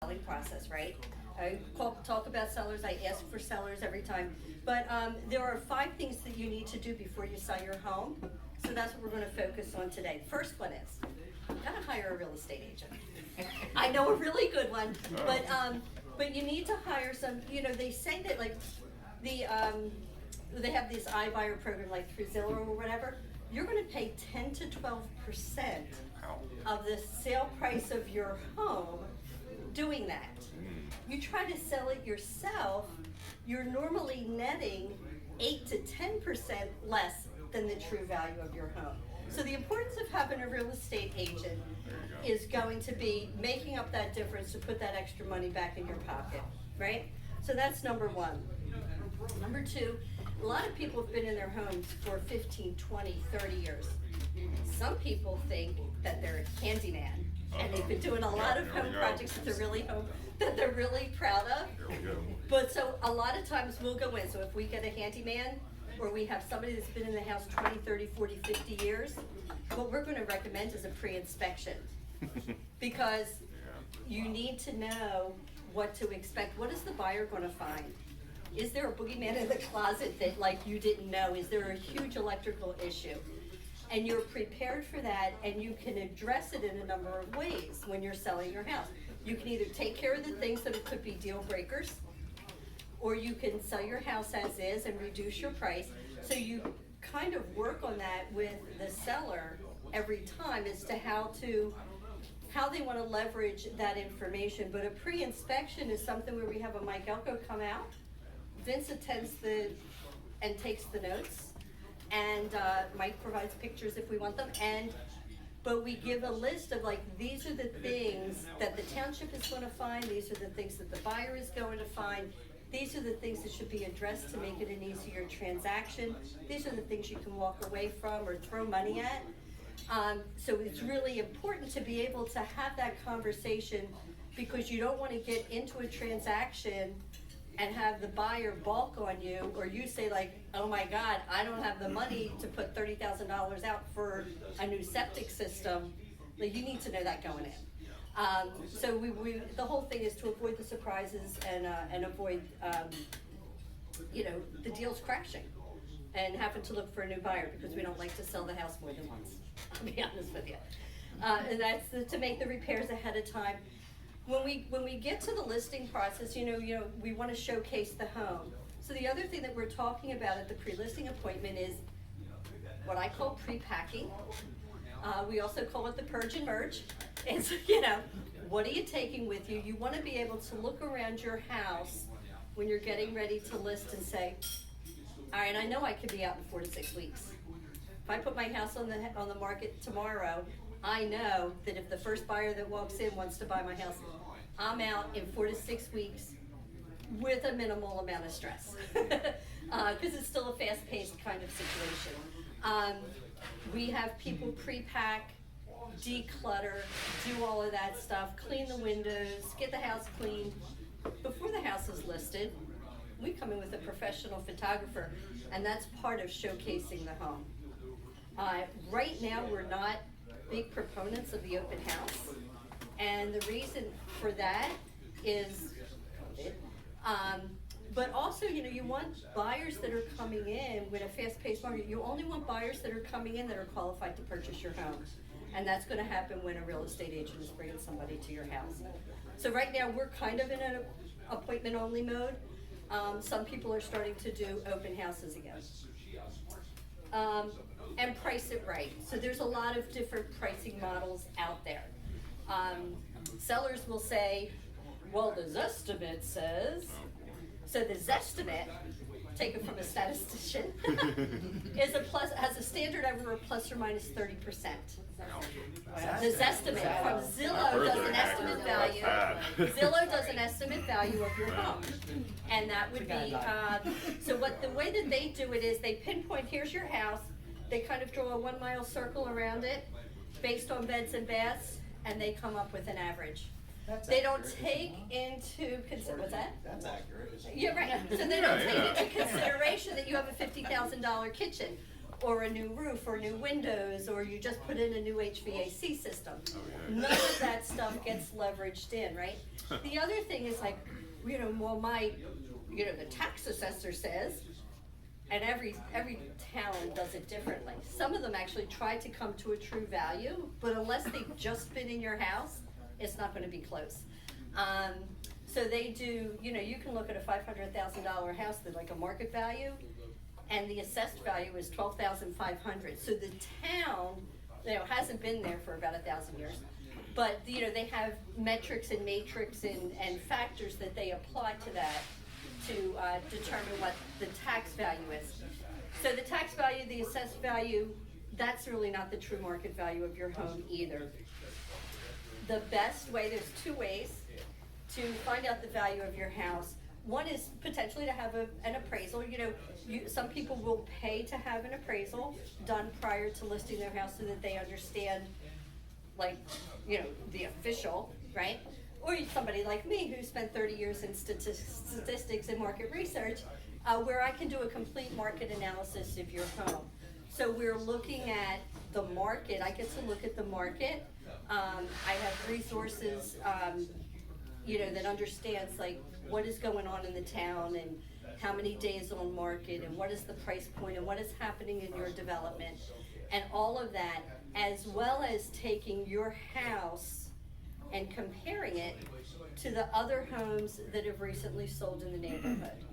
selling process, right? I talk about sellers, I ask for sellers every time. But there are 5 things that you need to do before you sell your home. So that's what we're gonna focus on today. First one is, you gotta hire a real estate agent. I know a really good one, but you need to hire some, they say that like they have this iBuyer program like through Zillow or whatever. You're gonna pay 10 to 12% of the sale price of your home doing that. You try to sell it yourself, you're normally netting 8 to 10% less than the true value of your home. So the importance of having a real estate agent is going to be making up that difference to put that extra money back in your pocket, right? So that's number 1. Number 2, a lot of people have been in their homes for 15, 20, 30 years. Some people think that they're a handyman, and they've been doing a lot of home projects that they're really proud of. But so a lot of times we'll go in, so if we get a handyman, or we have somebody that's been in the house 20, 30, 40, 50 years, what we're gonna recommend is a pre-inspection. Because you need to know what to expect. What is the buyer gonna find? Is there a boogeyman in the closet that like you didn't know? Is there a huge electrical issue? And you're prepared for that, and you can address it in a number of ways when you're selling your house. You can either take care of the things that could be deal breakers, or you can sell your house as is and reduce your price. So you kind of work on that with the seller every time as to how they want to leverage that information. But a pre-inspection is something where we have a Mike Elko come out. Vince attends and takes the notes, and Mike provides pictures if we want them. But we give a list of like, these are the things that the township is going to find, these are the things that the buyer is going to find, these are the things that should be addressed to make it an easier transaction, these are the things you can walk away from or throw money at. So it's really important to be able to have that conversation, because you don't want to get into a transaction and have the buyer balk on you, or you say like, oh my God, I don't have the money to put $30,000 out for a new septic system. Like, you need to know that going in. So the whole thing is to avoid the surprises and avoid, the deals crashing and having to look for a new buyer, because we don't like to sell the house more than once, I'll be honest with you. And that's to make the repairs ahead of time. When we get to the listing process, we want to showcase the home. So the other thing that we're talking about at the pre-listing appointment is what I call pre-packing. We also call it the purge and merge. It's, what are you taking with you? You want to be able to look around your house when you're getting ready to list and say, all right, I know I could be out in 4 to 6 weeks. If I put my house on the market tomorrow, I know that if the first buyer that walks in wants to buy my house, I'm out in 4 to 6 weeks with a minimal amount of stress, because it's still a fast-paced kind of situation. We have people pre-pack, declutter, do all of that stuff, clean the windows, get the house clean. Before the house is listed, we come in with a professional photographer, and that's part of showcasing the home. Right now, we're not big proponents of the open house, and the reason for that is COVID. But also, you want buyers that are coming in with a fast-paced market. You only want buyers that are coming in that are qualified to purchase your home, and that's going to happen when a real estate agent is bringing somebody to your house. So right now, we're kind of in an appointment-only mode. Some people are starting to do open houses again. And price it right. So there's a lot of different pricing models out there. Sellers will say, well, the Zestimate says, so the Zestimate, taken from a statistician, has a standard over a plus or minus 30%. The Zestimate from Zillow does an estimate value. Zillow does an estimate value of your home, and that would be so. The way that they do it is they pinpoint, here's your house. They kind of draw a 1 mile circle around it based on beds and baths, and they come up with an average. They don't take into consideration, what's that? That's accurate. Yeah, right. So they don't take into consideration that you have a $50,000 kitchen, or a new roof, or new windows, or you just put in a new HVAC system. None of that stuff gets leveraged in, right? The other thing is like, well, the tax assessor says, and every town does it differently. Some of them actually try to come to a true value, but unless they've just been in your house, it's not gonna be close. So they do, you can look at a $500,000 house that's like a market value, and the assessed value is $12,500. So the town, hasn't been there for about 1,000 years, but they have metrics and matrix and factors that they apply to that to determine what the tax value is. So the tax value, the assessed value, that's really not the true market value of your home either. The best way, there's two ways to find out the value of your house. One is potentially to have an appraisal. Some people will pay to have an appraisal done prior to listing their house so that they understand, the official, right? Or somebody like me who spent 30 years in statistics and market research, where I can do a complete market analysis of your home. So we're looking at the market. I get to look at the market. I have resources, that understands what is going on in the town and how many days on market and what is the price point and what is happening in your development and all of that, as well as taking your house and comparing it to the other homes that have recently sold in the neighborhood.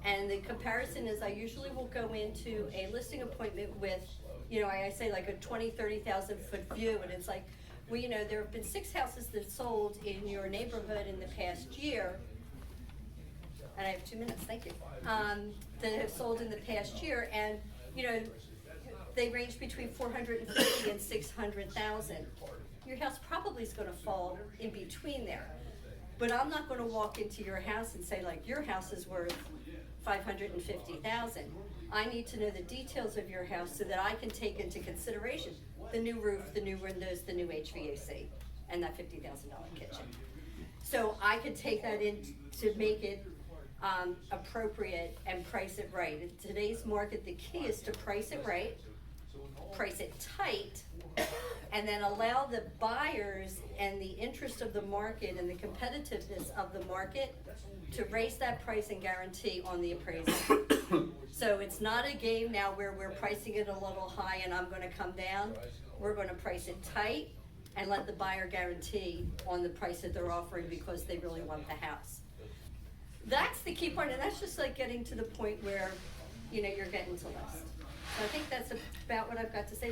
And the comparison is I usually will go into a listing appointment with, I say like a 20, 30,000 foot view, and it's like, well, there have been 6 houses that sold in your neighborhood in the past year, and I have 2 minutes, thank you, that have sold in the past year, and, they range between 450 and 600,000. Your house probably is gonna fall in between there. But I'm not gonna walk into your house and say your house is worth 550,000. I need to know the details of your house so that I can take into consideration the new roof, the new windows, the new HVAC, and that $50,000 kitchen. So I could take that in to make it appropriate and price it right. In today's market, the key is to price it right, price it tight, and then allow the buyers and the interest of the market and the competitiveness of the market to raise that price and guarantee on the appraisal. So it's not a game now where we're pricing it a little high and I'm gonna come down. We're gonna price it tight and let the buyer guarantee on the price that they're offering because they really want the house. That's the key part, and that's just getting to the point where, you're getting to list. So I think that's about what I've got to say.